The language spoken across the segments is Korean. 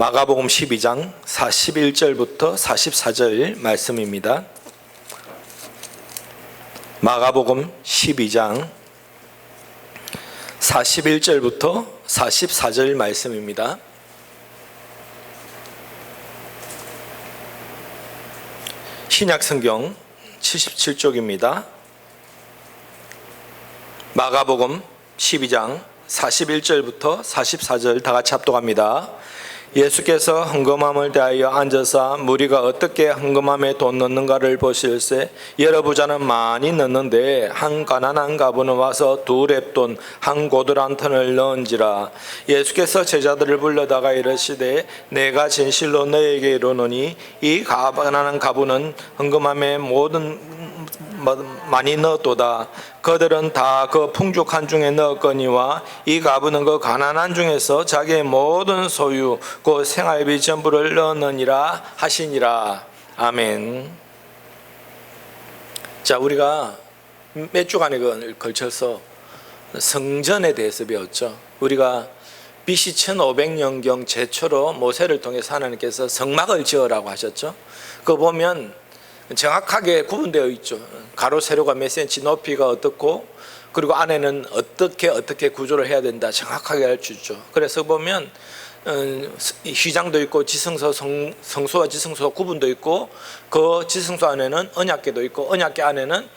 마가복음 12장 41절부터 44절 말씀입니다. 마가복음 12장 41절부터 44절 말씀입니다. 신약성경 77쪽입니다. 마가복음 12장 41절부터 44절 다 같이 합독합니다. 예수께서 헌금함을 대하여 앉아서 무리가 어떻게 헌금함에 돈 넣는가를 보실세 여러 부자는 많이 넣는데 한 가난한 가부는 와서 2렙돈 한 고들 한 턴을 넣은지라. 예수께서 제자들을 불러다가 이르시되 내가 진실로 너에게 이르노니 이 가난한 가부는 헌금함에 모든 많이 넣었도다. 그들은 다 그 풍족한 중에 넣었거니와 이 가부는 그 가난한 중에서 자기의 모든 소유 그 생활비 전부를 넣었느니라 하시니라. 아멘. 자, 우리가 몇 주간에 걸쳐서 성전에 대해서 배웠죠. 우리가 BC 1500년경 제초로 모세를 통해서 하나님께서 성막을 지으라고 하셨죠. 그거 보면 정확하게 구분되어 있죠. 가로 세로가 몇 센치, 높이가 어떻고, 그리고 안에는 어떻게 구조를 해야 된다 정확하게 알려주죠. 그래서 보면 휘장도 있고 지성소, 성소와 지성소 구분도 있고, 그 지성소 안에는 언약궤도 있고 언약궤 안에는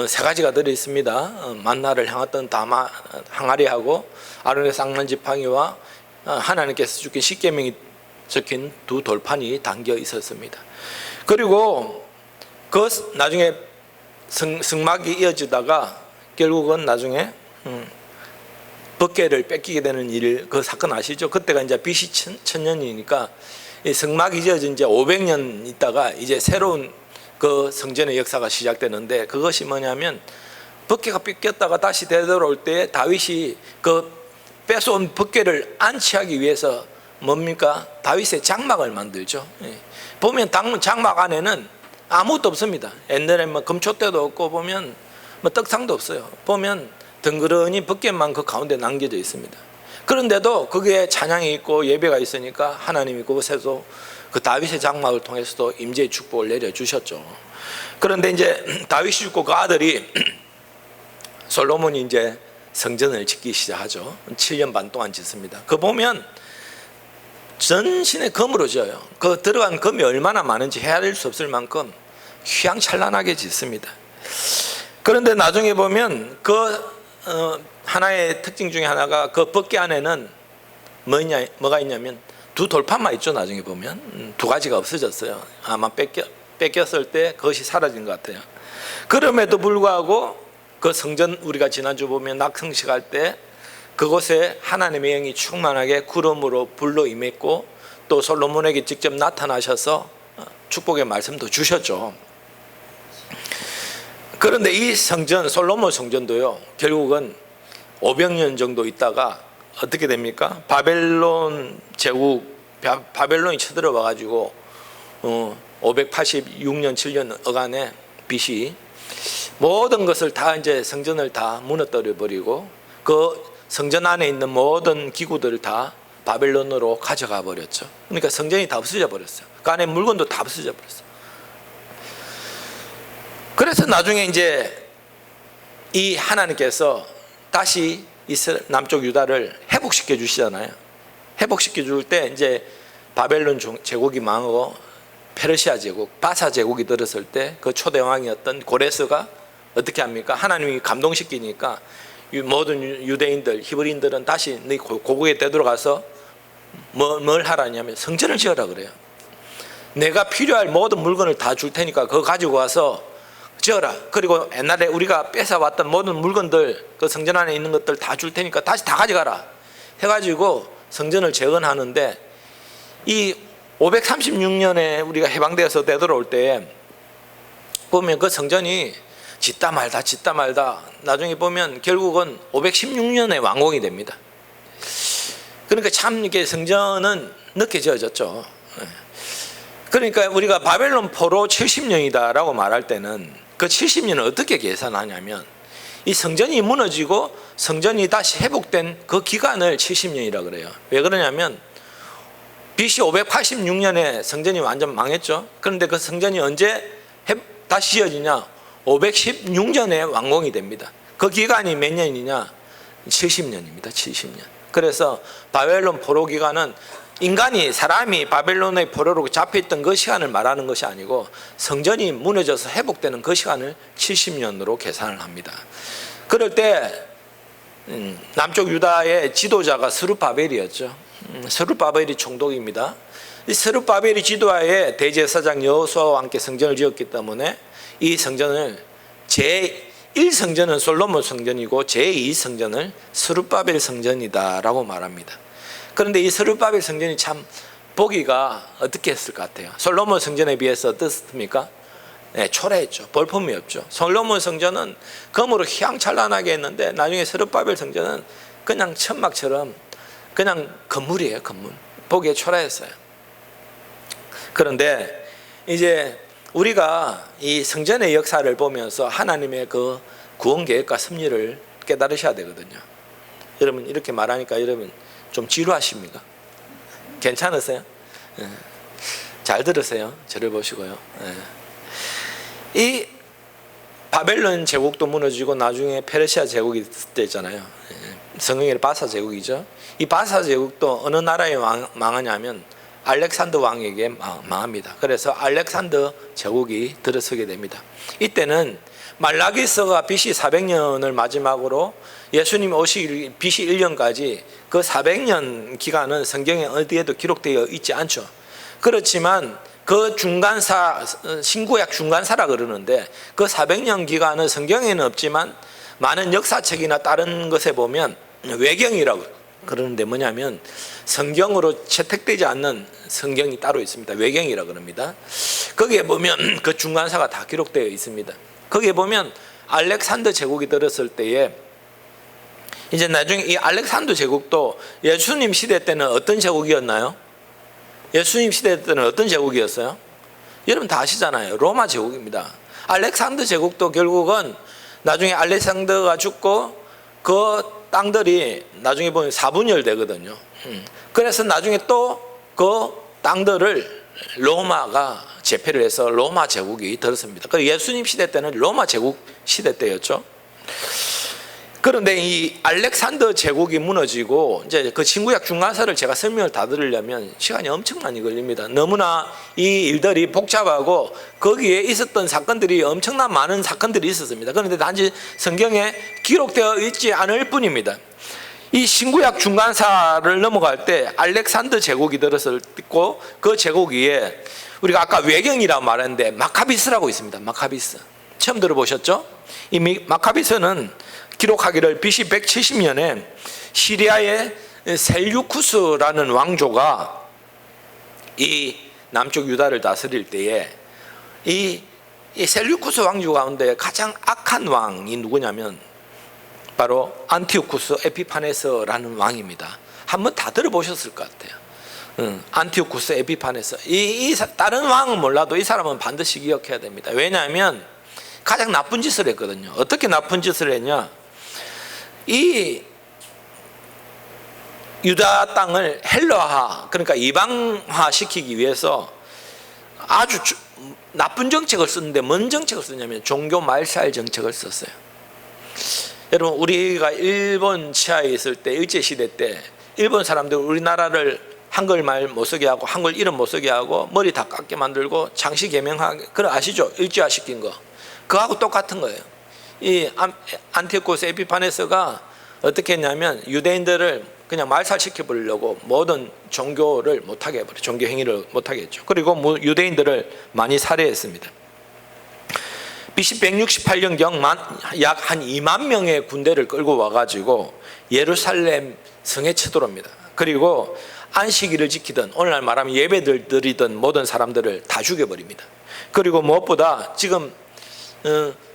세 가지가 들어 있습니다. 만나를 향했던 다마 항아리하고 아론의 쌍난 지팡이와 하나님께서 주신 십계명이 적힌 2 돌판이 담겨 있었습니다. 그리고 그 나중에 성막이 이어지다가 결국은 나중에 법궤를 뺏기게 되는 일, 그 사건 아시죠? 그때가 이제 BC 1000년이니까 성막이 지어진 이제 500년 있다가 이제 새로운 그 성전의 역사가 시작되는데, 그것이 뭐냐면 법궤가 뺏겼다가 다시 되돌아올 때 다윗이 그 뺏어온 법궤를 안치하기 위해서 뭡니까? 다윗의 장막을 만들죠. 보면 장막 안에는 아무것도 없습니다. 옛날에 뭐 금초대도 없고 보면 뭐 떡상도 없어요. 보면 덩그러니 법궤만 그 가운데 남겨져 있습니다. 그런데도 거기에 찬양이 있고 예배가 있으니까 하나님이 그곳에서 그 다윗의 장막을 통해서도 임재의 축복을 내려주셨죠. 그런데 이제 다윗이 죽고 그 아들이 솔로몬이 이제 성전을 짓기 시작하죠. 7년 반 동안 짓습니다. 그 보면 전신에 금으로 지어요. 그 들어간 금이 얼마나 많은지 헤아릴 수 없을 만큼 휘황찬란하게 짓습니다. 그런데 나중에 보면 그 하나의 특징 중에 하나가 그 법궤 안에는 뭐가 있냐면 2 돌판만 있죠. 나중에 보면 2가지가 없어졌어요. 아마 뺏겼을 때 그것이 사라진 것 같아요. 그럼에도 불구하고 그 성전, 우리가 지난주 보면 낙성식 할 때 그곳에 하나님의 영이 충만하게 구름으로 불로 임했고, 또 솔로몬에게 직접 나타나셔서 축복의 말씀도 주셨죠. 그런데 이 성전, 솔로몬 성전도요, 결국은 500년 정도 있다가 어떻게 됩니까? 바벨론 제국, 바벨론이 쳐들어와 가지고 586년 7년 어간에 BC 모든 것을 다 이제 성전을 다 무너뜨려 버리고 그 성전 안에 있는 모든 기구들을 다 바벨론으로 가져가 버렸죠. 그러니까 성전이 다 없어져 버렸어요. 그 안에 물건도 다 없어져 버렸어요. 그래서 나중에 이제 이 하나님께서 다시 남쪽 유다를 회복시켜 주시잖아요. 회복시켜 줄 때 이제 바벨론 제국이 망하고 페르시아 제국, 바사 제국이 들었을 때 그 초대 왕이었던 고레스가 어떻게 합니까? 하나님이 감동시키니까 모든 유대인들, 히브리인들은 다시 네 고국에 되돌아가서 뭘 하라냐면 성전을 지어라 그래요. 내가 필요할 모든 물건을 다 줄 테니까 그거 가지고 와서 지어라. 그리고 옛날에 우리가 뺏어왔던 모든 물건들, 그 성전 안에 있는 것들 다 줄 테니까 다시 다 가져가라 해가지고 성전을 재건하는데, 이 536년에 우리가 해방되어서 되돌아올 때 보면 그 성전이 짓다 말다 나중에 보면 결국은 516년에 완공이 됩니다. 그러니까 참 이게 성전은 늦게 지어졌죠. 그러니까 우리가 바벨론 포로 70년이다라고 말할 때는 그 70년을 어떻게 계산하냐면 이 성전이 무너지고 성전이 다시 회복된 그 기간을 70년이라 그래요. 왜 그러냐면 BC 586년에 성전이 완전 망했죠. 그런데 그 성전이 언제 다시 지어지냐? 516년에 완공이 됩니다. 그 기간이 몇 년이냐? 70년입니다. 70년. 그래서 바벨론 포로 기간은 사람이 바벨론의 포로로 잡혀있던 그 시간을 말하는 것이 아니고 성전이 무너져서 회복되는 그 시간을 70년으로 계산을 합니다. 그럴 때 남쪽 유다의 지도자가 스룹바벨이었죠. 스룹바벨이 총독입니다. 이 스룹바벨이 지도하에 대제사장 여호수아와 함께 성전을 지었기 때문에 이 성전을 제1성전은 솔로몬 성전이고 제2성전을 스룹바벨 성전이다라고 말합니다. 그런데 이 스룹바벨 성전이 참 보기가 어떻게 했을 것 같아요? 솔로몬 성전에 비해서 어떻습니까? 네, 초라했죠. 볼품이 없죠. 솔로몬 성전은 금으로 휘황찬란하게 했는데 나중에 스룹바벨 성전은 그냥 천막처럼 그냥 건물이에요. 건물. 보기에 초라했어요. 그런데 이제 우리가 이 성전의 역사를 보면서 하나님의 그 구원 계획과 섭리를 깨달으셔야 되거든요. 여러분 이렇게 말하니까 여러분 좀 지루하십니까? 괜찮으세요? 잘 들으세요. 저를 보시고요. 이 바벨론 제국도 무너지고 나중에 페르시아 제국이 있잖아요. 성경의 바사 제국이죠. 이 바사 제국도 어느 나라에 망하냐면 알렉산더 왕에게 망합니다. 그래서 알렉산더 제국이 들어서게 됩니다. 이때는 말라기서가 BC 400년을 마지막으로 예수님 오시기 BC 1년까지 그 400년 기간은 성경에 어디에도 기록되어 있지 않죠. 그렇지만 그 중간사, 신구약 중간사라 그러는데 그 400년 기간은 성경에는 없지만 많은 역사책이나 다른 것에 보면 외경이라고 그러는데 뭐냐면 성경으로 채택되지 않는 성경이 따로 있습니다. 외경이라고 그럽니다. 거기에 보면 그 중간사가 다 기록되어 있습니다. 거기에 보면 알렉산더 제국이 들었을 때에 이제 나중에 이 알렉산더 제국도 예수님 시대 때는 어떤 제국이었나요? 예수님 시대 때는 어떤 제국이었어요? 여러분 다 아시잖아요. 로마 제국입니다. 알렉산더 제국도 결국은 나중에 알렉산더가 죽고 그 땅들이 나중에 보면 사분열되거든요. 그래서 나중에 또 그 땅들을 로마가 제패를 해서 로마 제국이 들었습니다. 그 예수님 시대 때는 로마 제국 시대 때였죠. 그런데 이 알렉산더 제국이 무너지고 이제 그 신구약 중간사를 제가 설명을 다 들으려면 시간이 엄청 많이 걸립니다. 너무나 이 일들이 복잡하고 거기에 있었던 사건들이 엄청난 많은 사건들이 있었습니다. 그런데 단지 성경에 기록되어 있지 않을 뿐입니다. 이 신구약 중간사를 넘어갈 때 알렉산더 제국이 들었을 때고 그 제국 위에 우리가 아까 외경이라고 말했는데 마카비스라고 있습니다. 마카비스 처음 들어보셨죠? 이 마카비스는 기록하기를 BC 170년에 시리아의 셀유쿠스라는 왕조가 이 남쪽 유다를 다스릴 때에 이 셀유쿠스 왕조 가운데 가장 악한 왕이 누구냐면 바로 안티오쿠스 에피파네스라는 왕입니다. 한번 다 들어보셨을 것 같아요. 안티오쿠스 에피파네스. 다른 왕은 몰라도 이 사람은 반드시 기억해야 됩니다. 왜냐하면 가장 나쁜 짓을 했거든요. 어떻게 나쁜 짓을 했냐? 이 유다 땅을 헬라화, 그러니까 이방화 시키기 위해서 아주 나쁜 정책을 썼는데 뭔 정책을 썼냐면 종교 말살 정책을 썼어요. 여러분 우리가 일본 치하에 있을 때 일제시대 때 일본 사람들 우리나라를 한글말 못 쓰게 하고 한글 이름 못 쓰게 하고 머리 다 깎게 만들고 장시 개명하게, 그거 아시죠? 일제화 시킨 거. 그거하고 똑같은 거예요. 이 안티오쿠스 에피파네스가 어떻게 했냐면 유대인들을 그냥 말살시켜 버리려고 모든 종교를 못하게 해버려, 종교 행위를 못하게 했죠. 그리고 유대인들을 많이 살해했습니다. BC 168년경 약 한 2만 명의 군대를 끌고 와가지고 예루살렘 성에 쳐들어옵니다. 그리고 안식일을 지키던, 오늘날 말하면 예배들 드리던 모든 사람들을 다 죽여버립니다. 그리고 무엇보다 지금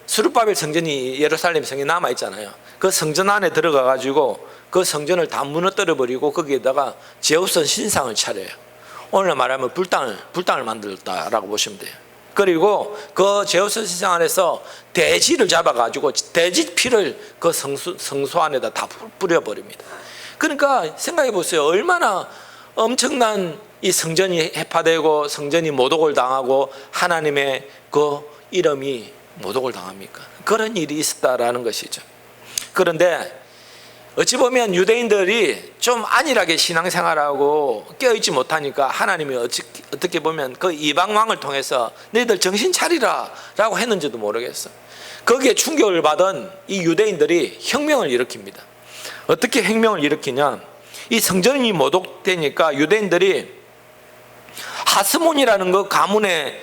스룹바벨 성전이 예루살렘 성에 남아있잖아요. 그 성전 안에 들어가가지고 그 성전을 다 무너뜨려 버리고 거기에다가 제우스 신상을 차려요. 오늘날 말하면 불당을 만들었다라고 보시면 돼요. 그리고 그 제우스 신상 안에서 돼지를 잡아가지고 돼지 피를 그 성소 안에다 다 뿌려버립니다. 그러니까 생각해 보세요. 얼마나 엄청난 이 성전이 해파되고 성전이 모독을 당하고 하나님의 그 이름이 모독을 당합니까? 그런 일이 있었다라는 것이죠. 그런데 어찌 보면 유대인들이 좀 안일하게 신앙생활하고 깨어있지 못하니까 하나님이 어떻게 보면 그 이방 왕을 통해서 너희들 정신 차리라 라고 했는지도 모르겠어. 거기에 충격을 받은 이 유대인들이 혁명을 일으킵니다. 어떻게 혁명을 일으키냐, 이 성전이 모독되니까 유대인들이 하스몬이라는 그 가문에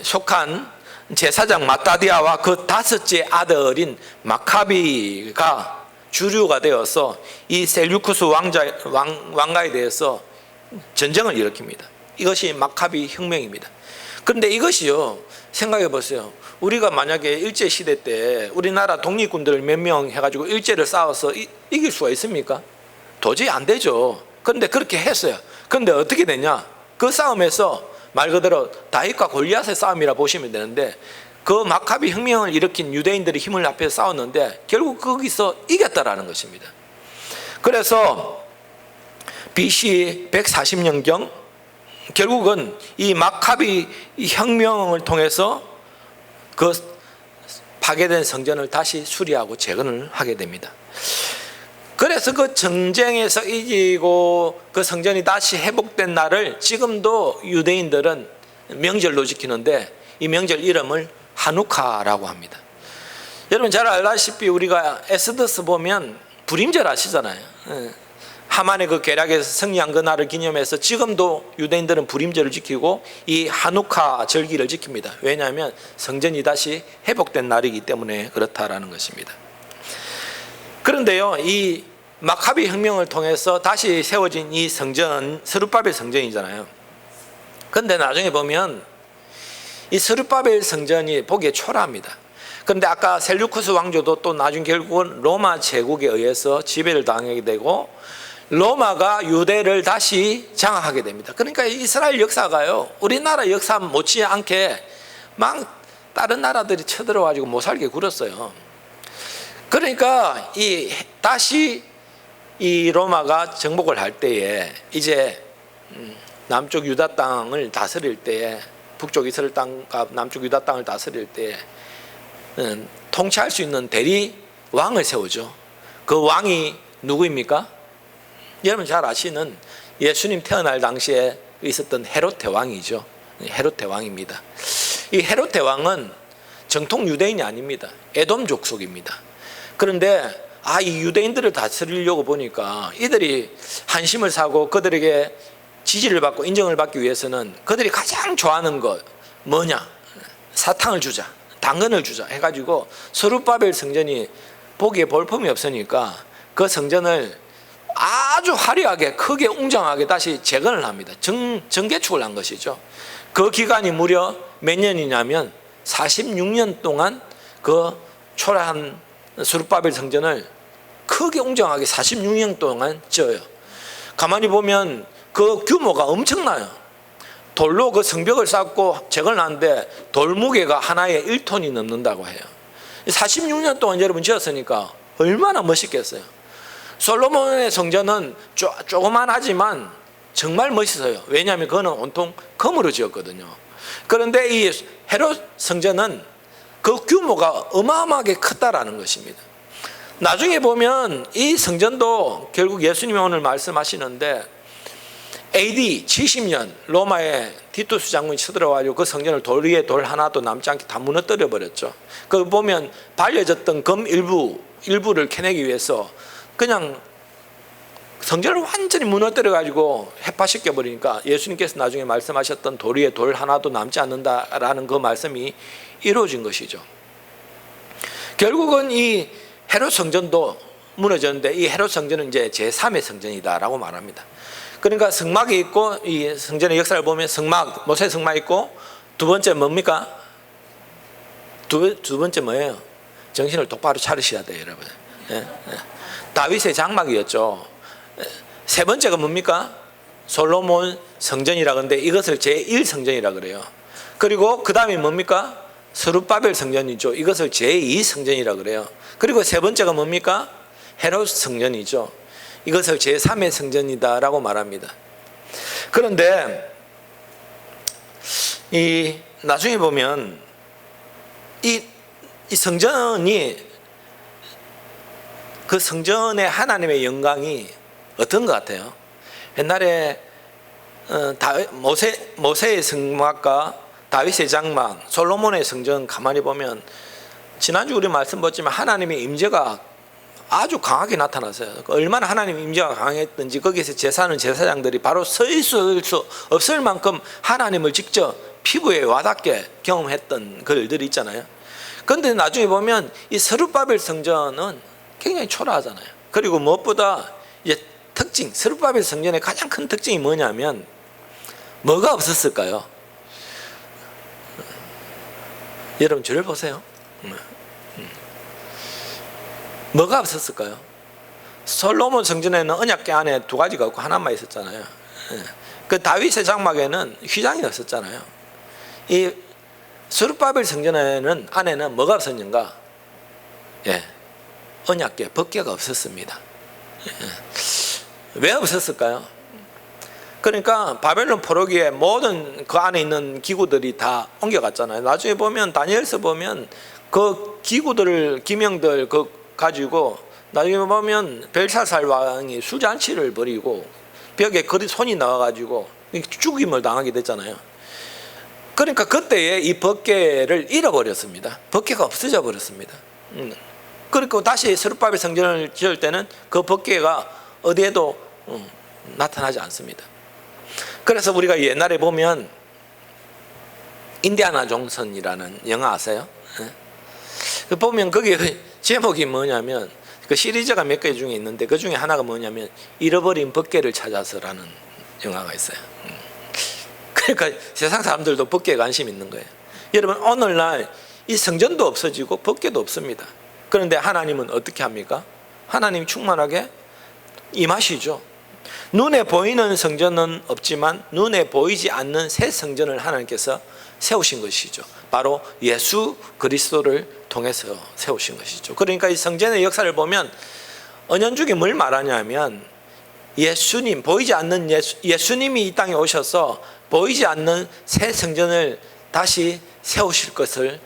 속한 제사장 마따디아와 그 다섯째 아들인 마카비가 주류가 되어서 이 셀류쿠스 왕가에 대해서 전쟁을 일으킵니다. 이것이 마카비 혁명입니다. 그런데 이것이요, 생각해 보세요. 우리가 만약에 일제시대 때 우리나라 독립군들을 몇 명 해가지고 일제를 싸워서 이길 수가 있습니까? 도저히 안 되죠. 그런데 그렇게 했어요. 그런데 어떻게 되냐, 그 싸움에서 말 그대로 다윗과 골리앗의 싸움이라 보시면 되는데, 그 마카비 혁명을 일으킨 유대인들의 힘을 앞에서 싸웠는데 결국 거기서 이겼다라는 것입니다. 그래서 BC 140년경 결국은 이 마카비 혁명을 통해서 그 파괴된 성전을 다시 수리하고 재건을 하게 됩니다. 그래서 그 전쟁에서 이기고 그 성전이 다시 회복된 날을 지금도 유대인들은 명절로 지키는데, 이 명절 이름을 하누카라고 합니다. 여러분 잘 알다시피 우리가 에스더스 보면 불임절 아시잖아요. 하만의 그 계략에서 승리한 그 날을 기념해서 지금도 유대인들은 불임절을 지키고 이 하누카 절기를 지킵니다. 왜냐하면 성전이 다시 회복된 날이기 때문에 그렇다라는 것입니다. 그런데요, 이 마카비 혁명을 통해서 다시 세워진 이 성전, 스룹바벨 성전이잖아요. 그런데 나중에 보면 이 스룹바벨 성전이 보기에 초라합니다. 그런데 아까 셀류쿠스 왕조도 또 나중 결국은 로마 제국에 의해서 지배를 당하게 되고 로마가 유대를 다시 장악하게 됩니다. 그러니까 이스라엘 역사가요, 우리나라 역사 못지않게 막 다른 나라들이 쳐들어와가지고 못 살게 굴었어요. 그러니까 다시 이 로마가 정복을 할 때에 이제 남쪽 유다 땅을 다스릴 때에, 북쪽 이스라엘 땅과 남쪽 유다 땅을 다스릴 때에 통치할 수 있는 대리 왕을 세우죠. 그 왕이 누구입니까? 여러분 잘 아시는 예수님 태어날 당시에 있었던 헤롯 왕이죠. 헤롯 왕입니다. 이 헤롯 왕은 정통 유대인이 아닙니다. 에돔 족속입니다. 그런데 이 유대인들을 다스리려고 보니까 이들이 한심을 사고 그들에게 지지를 받고 인정을 받기 위해서는 그들이 가장 좋아하는 것 뭐냐, 사탕을 주자, 당근을 주자 해가지고 스룹바벨 성전이 보기에 볼품이 없으니까 그 성전을 아주 화려하게 크게 웅장하게 다시 재건을 합니다. 정개축을 한 것이죠. 그 기간이 무려 몇 년이냐면 46년 동안 그 초라한 스룹바벨 성전을 크게 웅장하게 46년 동안 지어요. 가만히 보면 그 규모가 엄청나요. 돌로 그 성벽을 쌓고 재건을 하는데 돌 무게가 하나에 1톤이 넘는다고 해요. 46년 동안 여러분 지었으니까 얼마나 멋있겠어요. 솔로몬의 성전은 조그만하지만 정말 멋있어요. 왜냐하면 그거는 온통 금으로 지었거든요. 그런데 이 헤롯 성전은 그 규모가 어마어마하게 컸다라는 것입니다. 나중에 보면 이 성전도 결국 예수님이 오늘 말씀하시는데 AD 70년 로마의 티투스 장군이 쳐들어와가지고 그 성전을 돌 위에 돌 하나도 남지 않게 다 무너뜨려 버렸죠. 그 보면 발려졌던 금 일부를 캐내기 위해서 그냥 성전을 완전히 무너뜨려 가지고 해파시켜 버리니까 예수님께서 나중에 말씀하셨던 돌 위에 돌 하나도 남지 않는다라는 그 말씀이 이루어진 것이죠. 결국은 이 헤롯 성전도 무너졌는데 이 헤롯 성전은 이제 제3의 성전이다라고 말합니다. 그러니까 성막이 있고, 이 성전의 역사를 보면 성막, 모세 성막이 있고, 두 번째 뭡니까? 두 번째 뭐예요? 정신을 똑바로 차리셔야 돼요, 여러분. 다윗의 장막이었죠. 세 번째가 뭡니까? 솔로몬 성전이라 그러는데 이것을 제1성전이라 그래요. 그리고 그 다음에 뭡니까? 스룹바벨 성전이죠. 이것을 제2성전이라 그래요. 그리고 세 번째가 뭡니까? 헤롯 성전이죠. 이것을 제3의 성전이다라고 말합니다. 그런데 이 나중에 보면 이 성전이, 그 성전의 하나님의 영광이 어떤 것 같아요? 옛날에 모세의 성막과 다윗의 장막, 솔로몬의 성전 가만히 보면 지난주 우리 말씀 보지만 하나님의 임재가 아주 강하게 나타났어요. 얼마나 하나님의 임재가 강했던지 거기서 제사하는 제사장들이 바로 서 있을 수 없을 만큼 하나님을 직접 피부에 와닿게 경험했던 글들이 있잖아요. 그런데 나중에 보면 이 스룹바벨 성전은 굉장히 초라하잖아요. 그리고 무엇보다 이제 특징, 스룹바벨 성전의 가장 큰 특징이 뭐냐면 뭐가 없었을까요? 여러분 저를 보세요. 뭐가 없었을까요? 솔로몬 성전에는 언약궤 안에 두 가지가 없고 하나만 있었잖아요. 그 다윗의 장막에는 휘장이 없었잖아요. 이 스룹바벨 성전에는 안에는 뭐가 없었는가? 언약궤, 법궤가 없었습니다. 왜 없었을까요? 그러니까 바벨론 포로기에 모든 그 안에 있는 기구들이 다 옮겨갔잖아요. 나중에 보면 다니엘서 보면 그 기구들을, 기명들 그 가지고 나중에 보면 벨사살 왕이 술잔치를 벌이고 벽에 손이 나와가지고 죽임을 당하게 됐잖아요. 그러니까 그때에 이 법궤를 잃어버렸습니다. 법궤가 없어져 버렸습니다. 그리고 다시 스룹바벨 성전을 지을 때는 그 법궤가 어디에도 나타나지 않습니다. 그래서 우리가 옛날에 보면 인디아나 존슨이라는 영화 아세요? 보면 거기 제목이 뭐냐면, 그 시리즈가 몇 개 중에 있는데 그 중에 하나가 뭐냐면 잃어버린 법궤를 찾아서라는 영화가 있어요. 그러니까 세상 사람들도 법궤에 관심 있는 거예요. 여러분 오늘날 이 성전도 없어지고 법궤도 없습니다. 그런데 하나님은 어떻게 합니까? 하나님 충만하게 임하시죠. 눈에 보이는 성전은 없지만 눈에 보이지 않는 새 성전을 하나님께서 세우신 것이죠. 바로 예수 그리스도를 통해서 세우신 것이죠. 그러니까 이 성전의 역사를 보면 은연중에 뭘 말하냐면 예수님, 보이지 않는 예수님이 이 땅에 오셔서 보이지 않는 새 성전을 다시 세우실 것을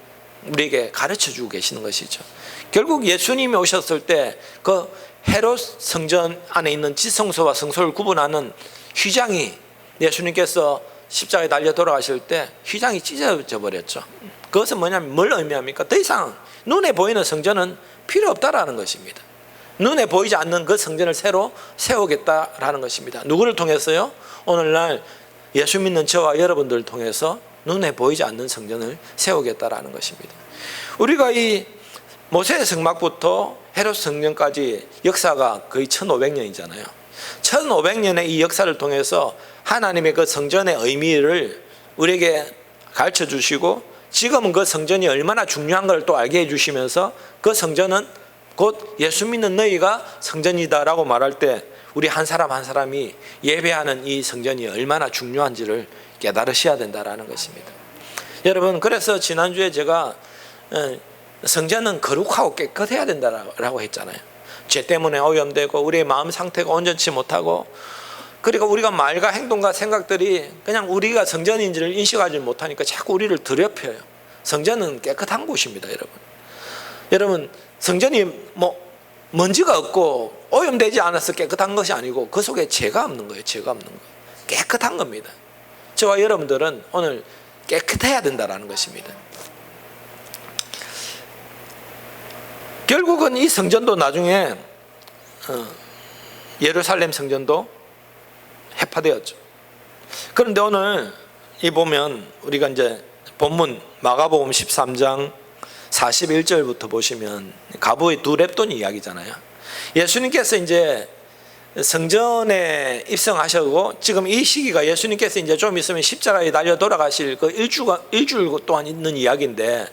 우리에게 가르쳐주고 계시는 것이죠. 결국 예수님이 오셨을 때 그 헤롯 성전 안에 있는 지성소와 성소를 구분하는 휘장이, 예수님께서 십자가에 달려 돌아가실 때 휘장이 찢어져 버렸죠. 그것은 뭐냐면 뭘 의미합니까? 더 이상 눈에 보이는 성전은 필요 없다라는 것입니다. 눈에 보이지 않는 그 성전을 새로 세우겠다라는 것입니다. 누구를 통해서요? 오늘날 예수 믿는 저와 여러분들을 통해서 눈에 보이지 않는 성전을 세우겠다라는 것입니다. 우리가 이 모세의 성막부터 헤롯 성전까지 역사가 거의 1500년이잖아요. 1500년의 이 역사를 통해서 하나님의 그 성전의 의미를 우리에게 가르쳐 주시고, 지금은 그 성전이 얼마나 중요한 걸 또 알게 해주시면서 그 성전은 곧 예수 믿는 너희가 성전이다라고 말할 때 우리 한 사람 한 사람이 예배하는 이 성전이 얼마나 중요한지를 깨달으셔야 된다라는 것입니다. 여러분, 그래서 지난주에 제가 성전은 거룩하고 깨끗해야 된다라고 했잖아요. 죄 때문에 오염되고 우리의 마음 상태가 온전치 못하고, 그리고 우리가 말과 행동과 생각들이 그냥 우리가 성전인지를 인식하지 못하니까 자꾸 우리를 더럽혀요. 성전은 깨끗한 곳입니다, 여러분. 여러분, 성전이 먼지가 없고 오염되지 않아서 깨끗한 것이 아니고 그 속에 죄가 없는 거예요. 죄가 없는 거. 깨끗한 겁니다. 저와 여러분들은 오늘 깨끗해야 된다라는 것입니다. 결국은 이 성전도 나중에 예루살렘 성전도 해파되었죠. 그런데 오늘 이 보면 우리가 이제 본문 마가복음 13장 41절부터 보시면 가부의 두 렙돈 이야기잖아요. 예수님께서 이제 성전에 입성하시고 지금 이 시기가 예수님께서 이제 좀 있으면 십자가에 달려 돌아가실 그 일주일 동안 있는 이야기인데,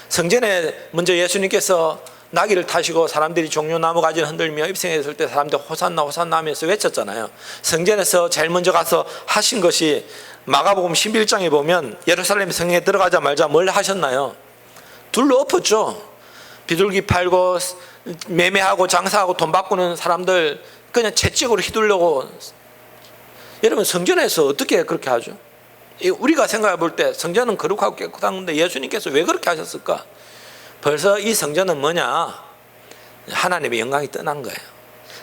성전에 먼저 예수님께서 나귀를 타시고 사람들이 종려나무 가지를 흔들며 입성했을 때 사람들 호산나 호산나 하면서 외쳤잖아요. 성전에서 제일 먼저 가서 하신 것이 마가복음 11장에 보면 예루살렘 성에 들어가자마자 뭘 하셨나요? 둘로 엎었죠. 비둘기 팔고 매매하고 장사하고 돈 바꾸는 사람들 그냥 채찍으로 휘둘려고 여러분 성전에서 어떻게 그렇게 하죠? 우리가 생각해 볼 때 성전은 거룩하고 깨끗한 건데 예수님께서 왜 그렇게 하셨을까? 벌써 이 성전은 뭐냐? 하나님의 영광이 떠난 거예요.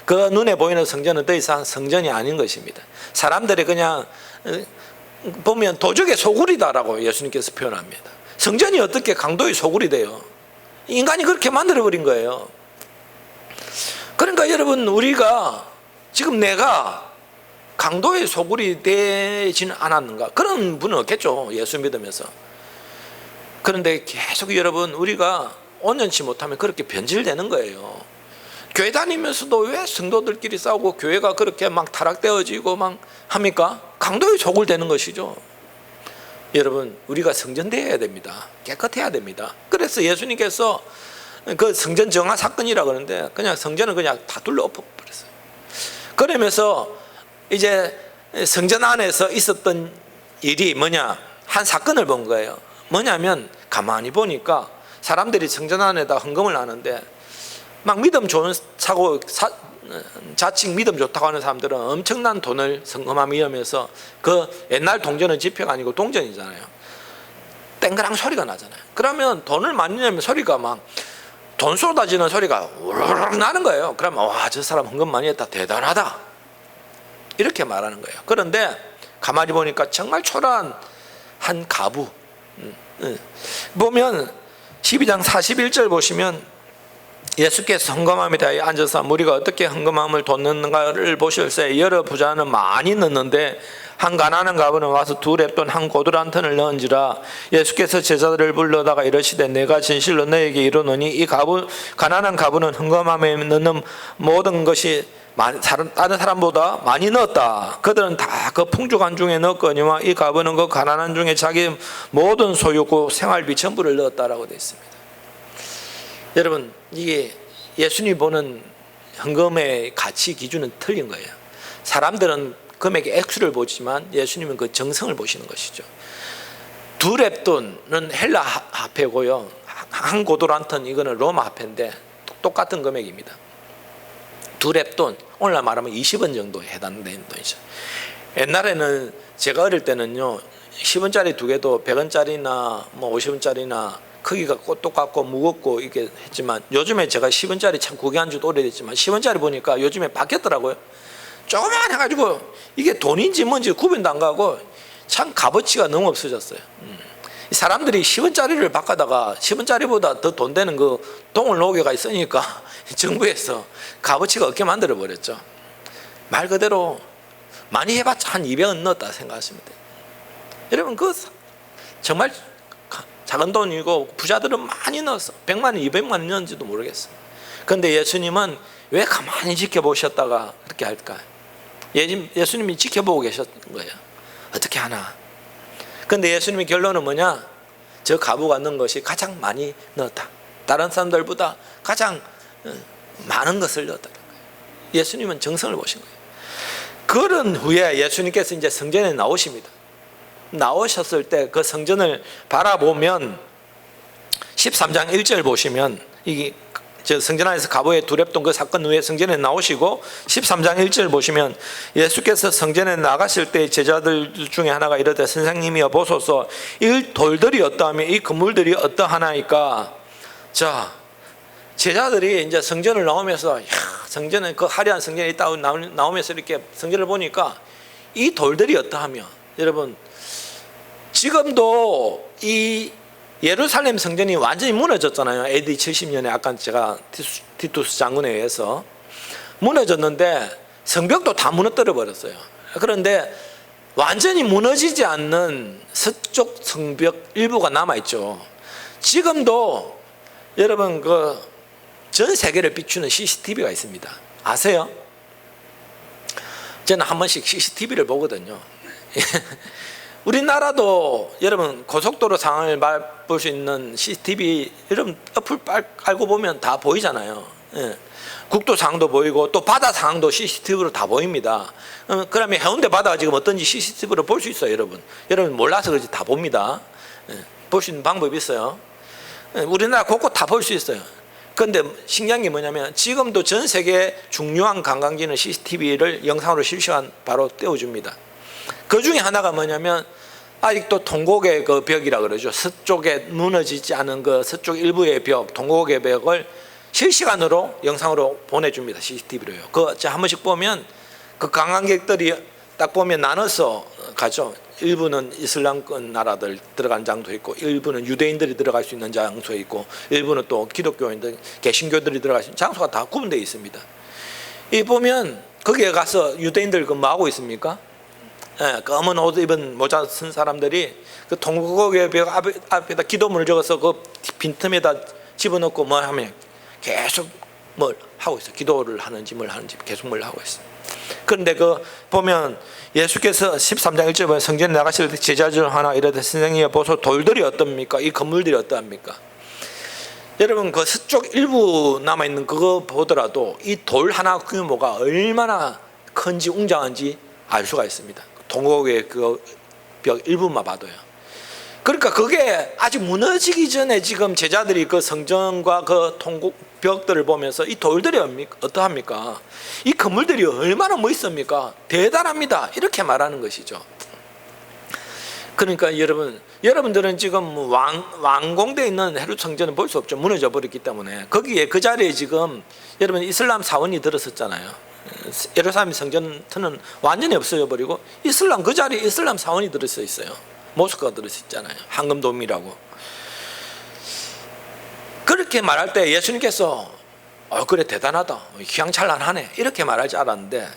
그 눈에 보이는 성전은 더 이상 성전이 아닌 것입니다. 사람들이 그냥 보면 도적의 소굴이다라고 예수님께서 표현합니다. 성전이 어떻게 강도의 소굴이 돼요? 인간이 그렇게 만들어버린 거예요. 그러니까 여러분, 우리가 지금 내가 강도의 소굴이 되지는 않았는가? 그런 분은 없겠죠, 예수 믿으면서. 그런데 계속 여러분, 우리가 온전치 못하면 그렇게 변질되는 거예요. 교회 다니면서도 왜 성도들끼리 싸우고 교회가 그렇게 막 타락되어지고 막 합니까? 강도의 소굴 되는 것이죠. 여러분, 우리가 성전되어야 됩니다. 깨끗해야 됩니다. 그래서 예수님께서 그 성전 정화 사건이라 그러는데 그냥 성전을 그냥 다 둘러 엎어버렸어요. 그러면서 이제 성전 안에서 있었던 일이 뭐냐? 한 사건을 본 거예요. 뭐냐면 가만히 보니까 사람들이 성전 안에다 헌금을 하는데 막 믿음 좋은 사고 자칭 믿음 좋다고 하는 사람들은 엄청난 돈을 헌금하면서 그 옛날 동전은 지폐가 아니고 동전이잖아요. 땡그랑 소리가 나잖아요. 그러면 돈을 많이 내면 소리가 막 돈 쏟아지는 소리가 우르르 나는 거예요. 그러면 와, 저 사람 헌금 많이 했다, 대단하다, 이렇게 말하는 거예요. 그런데 가만히 보니까 정말 초라한 한 가부 보면 12장 41절 보시면 예수께서 헌금함에 대하여 앉아서 무리가 어떻게 헌금함을 돋는가를 보실세 여러 부자는 많이 넣는데 한 가난한 가부는 와서 두 렙돈 한 고두란턴을 넣은지라. 예수께서 제자들을 불러다가 이르시되 내가 진실로 너에게 이르노니 이 가난한 가부는 헌금함에 넣는 모든 것이 다른 사람보다 많이 넣었다. 그들은 다 그 풍족한 중에 넣었거니와 이 가부는 그 가난한 중에 자기 모든 소유고 생활비 전부를 넣었다라고 되어 있습니다. 여러분, 이게 예수님이 보는 헌금의 가치 기준은 틀린 거예요. 사람들은 금액의 액수를 보지만 예수님은 그 정성을 보시는 것이죠. 두 렙돈은 헬라 화폐고요, 한 고도란턴 이거는 로마 화폐인데 똑같은 금액입니다. 두 렙돈, 오늘날 말하면 20원 정도에 해당되는 돈이죠. 옛날에는 제가 어릴 때는요 10원짜리 두 개도 100원짜리나 뭐 50원짜리나 크기가 똑같고 무겁고 이렇게 했지만 요즘에 제가 10원짜리 참 구경한 지도 오래됐지만 10원짜리 보니까 요즘에 바뀌었더라고요. 조그만 해가지고 이게 돈인지 뭔지 구분도 안 가고 참 값어치가 너무 없어졌어요. 사람들이 10원짜리를 바꿔다가 10원짜리보다 더 돈 되는 그 동을 녹여가 있으니까 정부에서 값어치가 없게 만들어 버렸죠. 말 그대로 많이 해봤자 한 200원 넣었다 생각하시면 돼요. 여러분, 그 정말 작은 돈이고 부자들은 많이 넣었어. 100만 원, 200만 원 넣었는지도 모르겠어요. 그런데 예수님은 왜 가만히 지켜보셨다가 그렇게 할까요? 예수님이 지켜보고 계셨던 거예요. 어떻게 하나. 그런데 예수님의 결론은 뭐냐? 저 가부가 넣은 것이 가장 많이 넣었다. 다른 사람들보다 가장 많은 것을 넣었다는 거예요. 예수님은 정성을 보신 거예요. 그런 후에 예수님께서 이제 성전에 나오십니다. 나오셨을 때 그 성전을 바라보면 13장 1절 보시면 이게 저 성전 안에서 가부의 두 렙돈 그 사건 후에 성전에 나오시고 13장 1절 보시면 예수께서 성전에 나가실 때 제자들 중에 하나가 이르되 선생님이여 보소서 이 돌들이 어떠하며 이 건물들이 어떠하나이까. 자, 제자들이 이제 성전을 나오면서 성전은 그 화려한 성전에 있다고 나오면서 이렇게 성전을 보니까 이 돌들이 어떠하며, 여러분 지금도 이 예루살렘 성전이 완전히 무너졌잖아요. AD 70년에 아까 제가 티투스 장군에 의해서 무너졌는데 성벽도 다 무너뜨려 버렸어요. 그런데 완전히 무너지지 않는 서쪽 성벽 일부가 남아있죠. 지금도 여러분 그 전 세계를 비추는 CCTV가 있습니다. 아세요? 저는 한 번씩 CCTV를 보거든요. 우리나라도 여러분 고속도로 상황을 볼 수 있는 CCTV 여러분 어플 깔고 보면 다 보이잖아요. 예. 국도 상황도 보이고 또 바다 상황도 CCTV로 다 보입니다. 그러면 해운대 바다가 지금 어떤지 CCTV로 볼 수 있어요. 여러분 몰라서 그렇지 다 봅니다. 예. 볼 수 있는 방법이 있어요. 예. 우리나라 곳곳 다 볼 수 있어요. 그런데 신기한 게 뭐냐면 지금도 전 세계 중요한 관광지는 CCTV를 영상으로 실시간 바로 띄워줍니다. 그 중에 하나가 뭐냐면 아직도 통곡의 그 벽이라 그러죠. 서쪽에 무너지지 않은 그 서쪽 일부의 벽, 통곡의 벽을 실시간으로 영상으로 보내줍니다. CCTV로요. 그거 한 번씩 보면 그 관광객들이 딱 보면 나눠서 가죠. 일부는 이슬람권 나라들 들어간 장소 있고, 일부는 유대인들이 들어갈 수 있는 장소 있고, 일부는 또 기독교인들, 개신교들이 들어갈 수 있는 장소가 다 구분되어 있습니다. 이 보면 거기에 가서 유대인들 근무하고 있습니까? 예, 검은 옷 입은 모자 쓴 사람들이 그 통곡의 벽 앞에다 기도문을 적어서 그 빈틈에다 집어넣고 뭐 하면 계속 뭘 하고 있어요. 기도를 하는지 뭘 하는지 계속 뭘 하고 있어요. 그런데 그 보면 예수께서 13장 1절에 보면 성전에 나가실 때 제자 중 하나 이르되 선생님 보소 돌들이 어떻습니까? 이 건물들이 어떠합니까? 여러분 그 서쪽 일부 남아있는 그거 보더라도 이 돌 하나 규모가 얼마나 큰지 웅장한지 알 수가 있습니다. 통곡의 그 벽 일부만 봐도요. 그러니까 그게 아직 무너지기 전에 지금 제자들이 그 성전과 그 통곡 벽들을 보면서 이 돌들이 어떠합니까? 이 건물들이 얼마나 멋있습니까? 대단합니다. 이렇게 말하는 것이죠. 그러니까 여러분들은 지금 완공되어 있는 헤롯 성전을 볼 수 없죠. 무너져 버렸기 때문에. 거기에 그 자리에 지금 여러분 이슬람 사원이 들었었잖아요. 예루살렘 성전은 완전히 없어져 버리고 이슬람 그 자리에 이슬람 사원이 들어서 있어요. 모스크가 들어서 있잖아요. 황금돔이라고. 그렇게 말할 때 예수님께서 그래 대단하다, 휘황찬란하네 이렇게 말할 줄 알았는데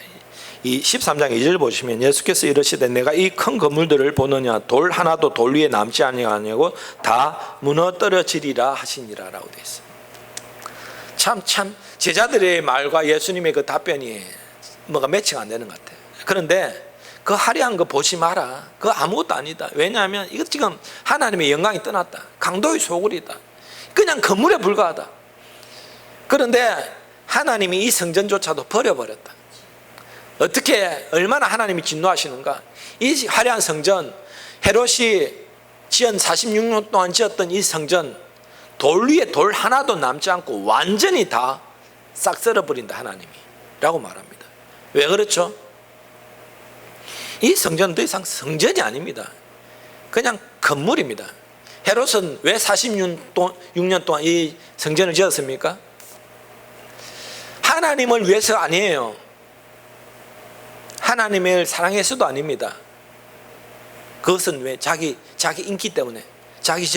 이 13장 2절 보시면 예수께서 이르시되 내가 이 큰 건물들을 보느냐 돌 하나도 돌 위에 남지 아니하고 다 무너뜨려지리라 하시니라 라고 되어 있습니다. 참 제자들의 말과 예수님의 그 답변이 뭐가 매치가 안 되는 것 같아요. 그런데 그 화려한 거 보지 마라. 그거 아무것도 아니다. 왜냐하면 이거 지금 하나님의 영광이 떠났다. 강도의 소굴이다. 그냥 건물에 불과하다. 그런데 하나님이 이 성전조차도 버려버렸다. 어떻게 얼마나 하나님이 진노하시는가. 이 화려한 성전, 헤롯이 지은 46년 동안 지었던 이 성전 돌 위에 돌 하나도 남지 않고 완전히 다 싹 썰어버린다 하나님이 라고 말합니다. 왜 그렇죠? 이 성전은 더 이상 성전이 아닙니다. 그냥 건물입니다. 헤롯은 왜 46년 동안 이 성전을 지었습니까? 하나님을 위해서 아니에요. 하나님을 사랑해서도 아닙니다. 그것은 왜 자기 인기 때문에, 자기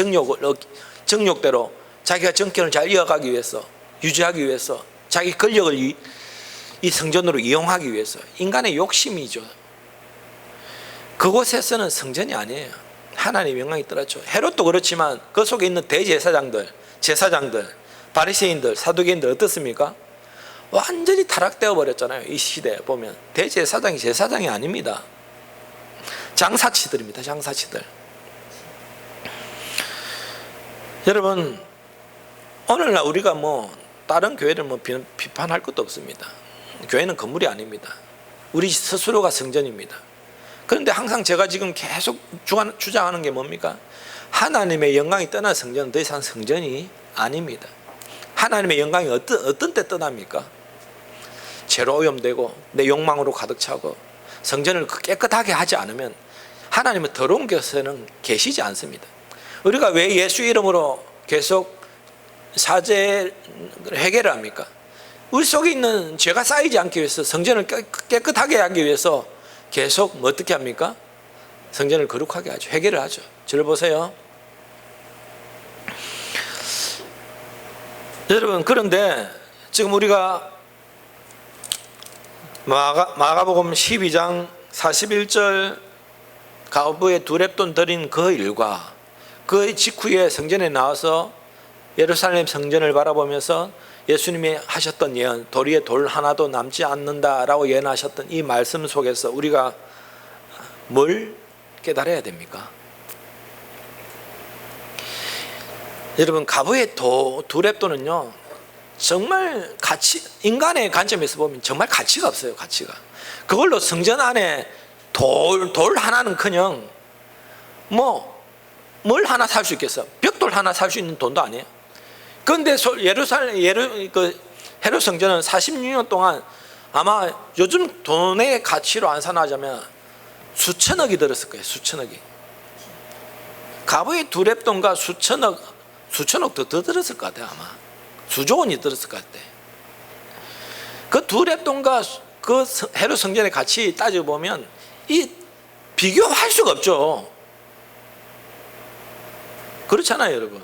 정욕대로 자기가 정권을 잘 이어가기 위해서, 유지하기 위해서, 자기 권력을 이 성전으로 이용하기 위해서. 인간의 욕심이죠. 그곳에서는 성전이 아니에요. 하나님의 영광이 떨어져. 헤롯도 그렇지만 그 속에 있는 대제사장들, 제사장들, 바리새인들, 사두개인들 어떻습니까? 완전히 타락되어 버렸잖아요. 이 시대에 보면 대제사장이 제사장이 아닙니다. 장사치들입니다. 장사치들. 여러분 오늘날 우리가 다른 교회를 비판할 것도 없습니다. 교회는 건물이 아닙니다. 우리 스스로가 성전입니다. 그런데 항상 제가 지금 계속 주장하는 게 뭡니까? 하나님의 영광이 떠난 성전은 더 이상 성전이 아닙니다. 하나님의 영광이 어떤 때 떠납니까? 죄로 오염되고 내 욕망으로 가득 차고 성전을 깨끗하게 하지 않으면 하나님은 더러운 곳에는 계시지 않습니다. 우리가 왜 예수 이름으로 계속 사죄 회개를 합니까? 우리 속에 있는 죄가 쌓이지 않기 위해서, 성전을 깨끗하게 하기 위해서 계속 어떻게 합니까? 성전을 거룩하게 하죠. 회개를 하죠. 저를 보세요. 여러분 그런데 지금 우리가 마가복음 12장 41절 가부에 두 렙돈 드린 그 일과 그 직후에 성전에 나와서 예루살렘 성전을 바라보면서 예수님이 하셨던 예언, 돌 위에 돌 하나도 남지 않는다라고 예언하셨던 이 말씀 속에서 우리가 뭘 깨달아야 됩니까? 여러분 가부의 두 렙돈은요 정말 인간의 관점에서 보면 정말 가치가 없어요. 가치가. 그걸로 성전 안에 돌 하나는커녕 뭘 하나 살 수 있겠어? 벽돌 하나 살 수 있는 돈도 아니에요. 그런데 헤롯 성전은 46년 동안 아마 요즘 돈의 가치로 환산하자면 수천억이 들었을 거예요. 수천억이. 가부의 두 랩돈과 수천억 더 들었을 것 같아요. 아마 수조 원이 들었을 것 같아요. 그 두 랩돈과 그 헤롯 성전의 가치 따져보면 이 비교할 수가 없죠. 그렇잖아요, 여러분.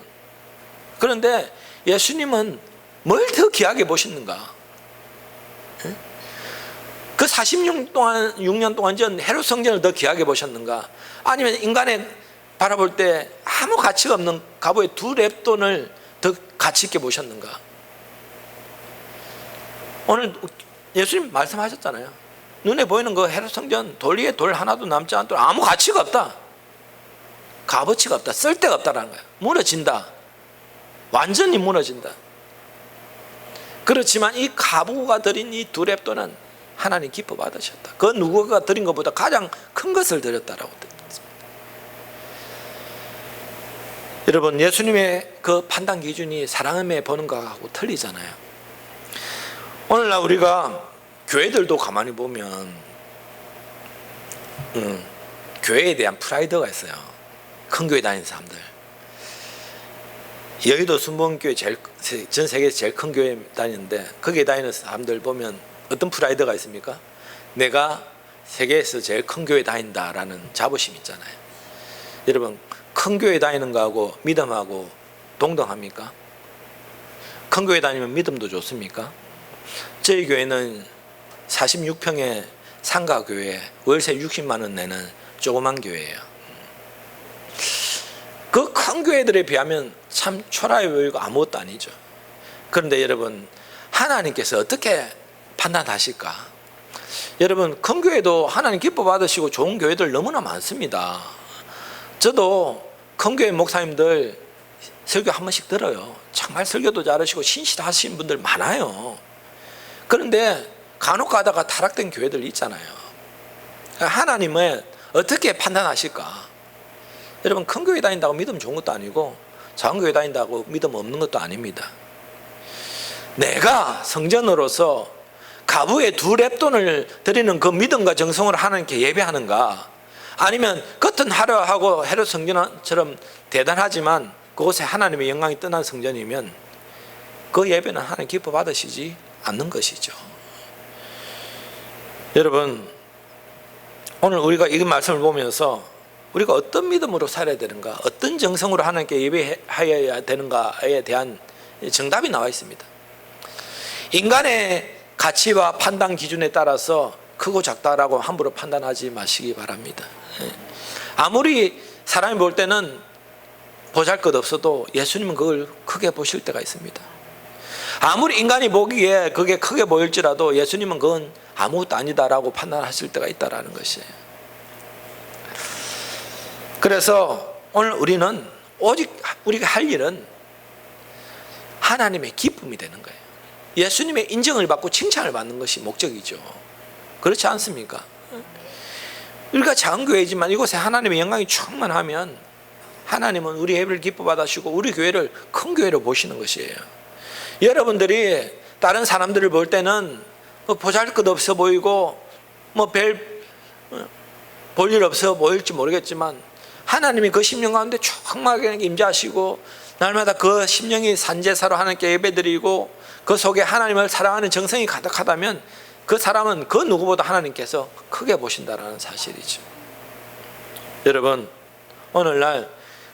그런데 예수님은 뭘 더 귀하게 보셨는가? 그 46년 동안 전 헤롯 성전을 더 귀하게 보셨는가? 아니면 인간의 바라볼 때 아무 가치가 없는 가부의 두 랩돈을 더 가치 있게 보셨는가? 오늘 예수님 말씀하셨잖아요. 눈에 보이는 그 헤롯 성전 돌 위에 돌 하나도 남지 않도록 아무 가치가 없다. 값어치가 없다. 쓸데가 없다라는 거야. 무너진다. 완전히 무너진다. 그렇지만 이 가부가 드린 이 두 랩돈은 하나님 기뻐 받으셨다. 그 누구가 드린 것보다 가장 큰 것을 드렸다라고 드렸습니다. 여러분, 예수님의 그 판단 기준이 사람의 보는 것하고 틀리잖아요. 오늘날 우리가 교회들도 가만히 보면 교회에 대한 프라이드가 있어요. 큰 교회 다니는 사람들. 여의도 순복음교회 전 세계에서 제일 큰 교회 다니는데 거기에 다니는 사람들 보면 어떤 프라이드가 있습니까? 내가 세계에서 제일 큰 교회 다닌다라는 자부심 있잖아요. 여러분, 큰 교회 다니는 거하고 믿음하고 동등합니까? 큰 교회 다니면 믿음도 좋습니까? 저희 교회는 46평의 상가교회, 월세 60만 원 내는 조그만 교회예요. 그 큰 교회들에 비하면 참 초라해 보이고 아무것도 아니죠. 그런데 여러분, 하나님께서 어떻게 판단하실까? 여러분, 큰 교회도 하나님 기뻐 받으시고 좋은 교회들 너무나 많습니다. 저도 큰 교회 목사님들 설교 한 번씩 들어요. 정말 설교도 잘하시고 신실하신 분들 많아요. 그런데 간혹 가다가 타락된 교회들 있잖아요. 하나님은 어떻게 판단하실까? 여러분, 큰 교회 다닌다고 믿음 좋은 것도 아니고 작은 교회 다닌다고 믿음 없는 것도 아닙니다. 내가 성전으로서 가부의 두 랩돈을 드리는 그 믿음과 정성으로 하나님께 예배하는가, 아니면 겉은 화려하고 헤롯 성전처럼 대단하지만 그곳에 하나님의 영광이 떠난 성전이면 그 예배는 하나님 기뻐 받으시지 않는 것이죠. 여러분, 오늘 우리가 이 말씀을 보면서 우리가 어떤 믿음으로 살아야 되는가, 어떤 정성으로 하나님께 예배해야 되는가에 대한 정답이 나와 있습니다. 인간의 가치와 판단 기준에 따라서 크고 작다라고 함부로 판단하지 마시기 바랍니다. 아무리 사람이 볼 때는 보잘것없어도 예수님은 그걸 크게 보실 때가 있습니다. 아무리 인간이 보기에 그게 크게 보일지라도 예수님은 그건 아무것도 아니다라고 판단하실 때가 있다라는 것이에요. 그래서 오늘 우리는 오직 우리가 할 일은 하나님의 기쁨이 되는 거예요. 예수님의 인정을 받고 칭찬을 받는 것이 목적이죠. 그렇지 않습니까? 우리가 작은 교회지만 이곳에 하나님의 영광이 충만하면 하나님은 우리 예배를 기뻐 받으시고 우리 교회를 큰 교회로 보시는 것이에요. 여러분들이 다른 사람들을 볼 때는 보잘것없어 보이고 볼 일 없어 보일지 모르겠지만 하나님이 그 심령 가운데 충만하게 임재하시고 날마다 그 심령이 산제사로 하나님께 예배드리고 그 속에 하나님을 사랑하는 정성이 가득하다면 그 사람은 그 누구보다 하나님께서 크게 보신다는 사실이죠. 여러분, 오늘날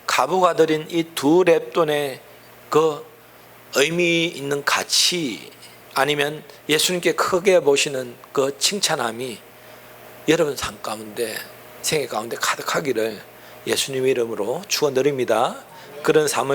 가부가 드린 이 두 랩돈의 그 의미 있는 가치, 아니면 예수님께 크게 보시는 그 칭찬함이 여러분 삶 가운데, 생애 가운데 가득하기를 예수님 이름으로 축원드립니다. 그런 삶을